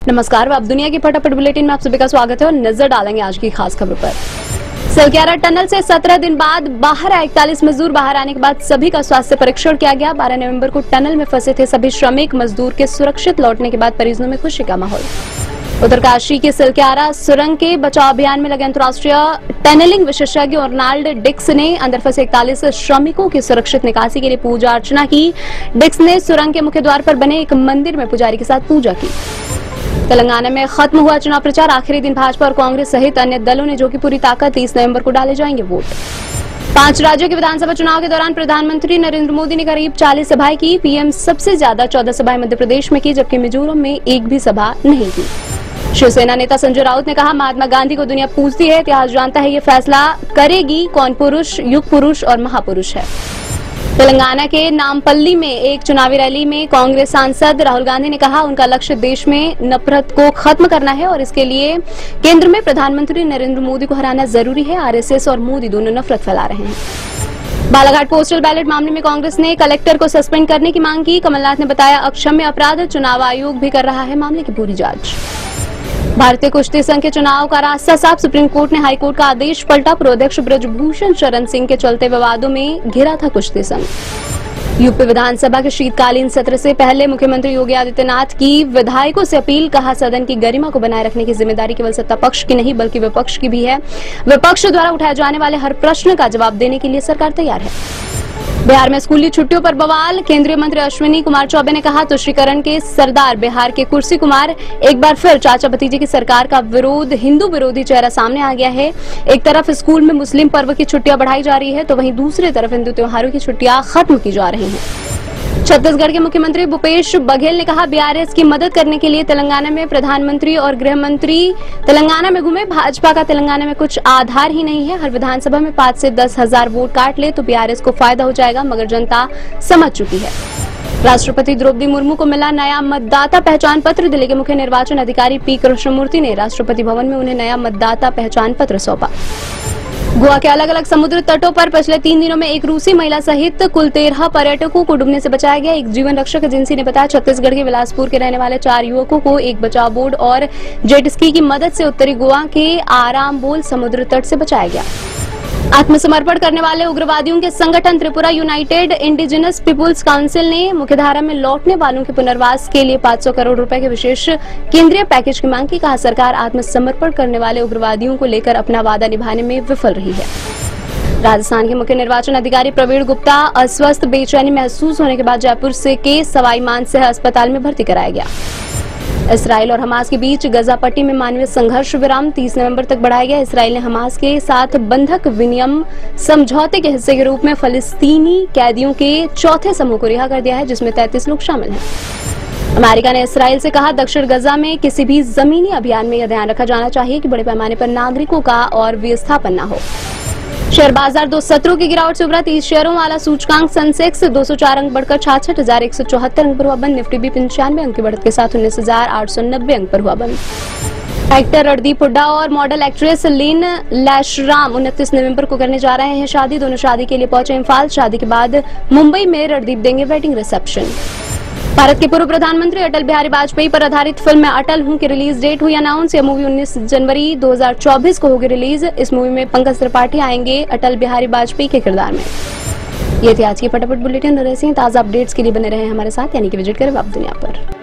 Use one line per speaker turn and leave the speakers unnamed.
नमस्कार, अब दुनिया की फटाफट बुलेटिन में आप सभी का स्वागत है और नजर डालेंगे आज की खास खबरों पर। सलक्यारा टनल से 17 दिन बाद बाहर आए 41 मजदूर। बाहर आने के बाद सभी का स्वास्थ्य परीक्षण किया गया। 12 नवंबर को टनल में फंसे थे सभी श्रमिक मजदूर के सुरक्षित लौटने के बाद परिजनों में खुशी का माहौल। उत्तरकाशी के सलक्यारा सुरंग के बचाव अभियान में लगे अंतर्राष्ट्रीय टनलिंग विशेषज्ञ रोनाल्ड डिक्स ने अंदर फंसे 41 श्रमिकों की सुरक्षित निकासी के लिए पूजा अर्चना की। डिक्स ने सुरंग के मुख्य द्वार पर बने एक मंदिर में पुजारी के साथ पूजा की। तेलंगाना में खत्म हुआ चुनाव प्रचार। आखिरी दिन भाजपा और कांग्रेस सहित अन्य दलों ने जो की पूरी ताकत 30 नवंबर को डाले जाएंगे वोट। 5 राज्यों के विधानसभा चुनाव के दौरान प्रधानमंत्री नरेंद्र मोदी ने करीब 40 सभाएं की। पीएम सबसे ज्यादा 14 सभाएं मध्य प्रदेश में की, जबकि मिजोरम में एक भी सभा नहीं की। शिवसेना नेता संजय राउत ने कहा, महात्मा गांधी को दुनिया पूजती है, इतिहास जानता है, ये फैसला करेगी कौन पुरुष युग पुरुष और महापुरुष है। तेलंगाना के नामपल्ली में एक चुनावी रैली में कांग्रेस सांसद राहुल गांधी ने कहा, उनका लक्ष्य देश में नफरत को खत्म करना है और इसके लिए केंद्र में प्रधानमंत्री नरेंद्र मोदी को हराना जरूरी है। आरएसएस और मोदी दोनों नफरत फैला रहे हैं। बालाघाट पोस्टल बैलेट मामले में कांग्रेस ने कलेक्टर को सस्पेंड करने की मांग की। कमलनाथ ने बताया, अक्षम्य अपराध, चुनाव आयोग भी कर रहा है मामले की पूरी जांच। भारतीय कुश्ती संघ के चुनाव का रास्ता साफ। सुप्रीम कोर्ट ने हाईकोर्ट का आदेश पलटा। पूर्व अध्यक्ष ब्रजभूषण शरण सिंह के चलते विवादों में घिरा था कुश्ती संघ। यूपी विधानसभा के शीतकालीन सत्र से पहले मुख्यमंत्री योगी आदित्यनाथ की विधायकों से अपील। कहा, सदन की गरिमा को बनाए रखने की जिम्मेदारी केवल सत्ता पक्ष की नहीं बल्कि विपक्ष की भी है। विपक्ष द्वारा उठाए जाने वाले हर प्रश्न का जवाब देने के लिए सरकार तैयार है। बिहार में स्कूली छुट्टियों पर बवाल। केंद्रीय मंत्री अश्विनी कुमार चौबे ने कहा, तुष्टीकरण के सरदार बिहार के कुर्सी कुमार। एक बार फिर चाचा भतीजे की सरकार का विरोध, हिंदू विरोधी चेहरा सामने आ गया है। एक तरफ स्कूल में मुस्लिम पर्व की छुट्टियां बढ़ाई जा रही है तो वहीं दूसरी तरफ हिंदू त्योहारों की छुट्टियां खत्म की जा रही हैं। छत्तीसगढ़ के मुख्यमंत्री भूपेश बघेल ने कहा, बीआरएस की मदद करने के लिए तेलंगाना में प्रधानमंत्री और गृह मंत्री तेलंगाना में घूमे। भाजपा का तेलंगाना में कुछ आधार ही नहीं है। हर विधानसभा में 5 से 10 हजार वोट काट ले तो बीआरएस को फायदा हो जाएगा, मगर जनता समझ चुकी है। राष्ट्रपति द्रौपदी मुर्मू को मिला नया मतदाता पहचान पत्र। दिल्ली के मुख्य निर्वाचन अधिकारी पी कृष्णमूर्ति ने राष्ट्रपति भवन में उन्हें नया मतदाता पहचान पत्र सौंपा। गोवा के अलग अलग समुद्र तटों पर पिछले 3 दिनों में एक रूसी महिला सहित कुल 13 पर्यटकों को डूबने से बचाया गया। एक जीवन रक्षक एजेंसी ने बताया, छत्तीसगढ़ के बिलासपुर के रहने वाले 4 युवकों को एक बचाव बोट और जेट स्की की मदद से उत्तरी गोवा के आरामबोल समुद्र तट से बचाया गया। आत्मसमर्पण करने वाले उग्रवादियों के संगठन Tripura united indigenous peoples council ने मुख्यधारा में लौटने वालों के पुनर्वास के लिए 500 करोड़ रुपए के विशेष केंद्रीय पैकेज की मांग की। कहा, सरकार आत्मसमर्पण करने वाले उग्रवादियों को लेकर अपना वादा निभाने में विफल रही है। राजस्थान के मुख्य निर्वाचन अधिकारी प्रवीण गुप्ता अस्वस्थ बेचैनी महसूस होने के बाद जयपुर से के सवाई मानसिंह अस्पताल में भर्ती कराया गया। इसराइल और हमास के बीच गजा पट्टी में मानवीय संघर्ष विराम 30 नवंबर तक बढ़ाया गया। इसराइल ने हमास के साथ बंधक विनिमय समझौते के हिस्से के रूप में फलस्तीनी कैदियों के चौथे समूह को रिहा कर दिया है, जिसमें 33 लोग शामिल हैं। अमेरिका ने इसराइल से कहा, दक्षिण गजा में किसी भी जमीनी अभियान में यह ध्यान रखा जाना चाहिए कि बड़े पैमाने पर नागरिकों का और विस्थापन न हो। शेयर बाजार 2 सत्रों की गिरावट से उभरा। 30 शेयरों वाला सूचकांक सेंसेक्स 204 अंक बढ़कर 66,174 अंक पर हुआ बंद। निफ्टी भी 95 अंक की बढ़त के साथ 19,890 अंक पर हुआ बंद। एक्टर रणदीप हुड्डा और मॉडल एक्ट्रेस लीन लैशराम 29 नवंबर को करने जा रहे हैं शादी। दोनों शादी के लिए पहुंचे इम्फाल। शादी के बाद मुंबई में रणदीप देंगे वेडिंग रिसेप्शन। भारत के पूर्व प्रधानमंत्री अटल बिहारी वाजपेयी पर आधारित फिल्म मैं अटल हूं की रिलीज डेट हुई अनाउंस। यह मूवी 19 जनवरी 2024 को होगी रिलीज। इस मूवी में पंकज त्रिपाठी आएंगे अटल बिहारी वाजपेयी के किरदार में। ये थी आज की फटाफट बुलेटिन। ऐसे ही ताजा अपडेट्स के लिए बने रहे हमारे साथ, यानी कि विजिट करें अब दुनिया पर।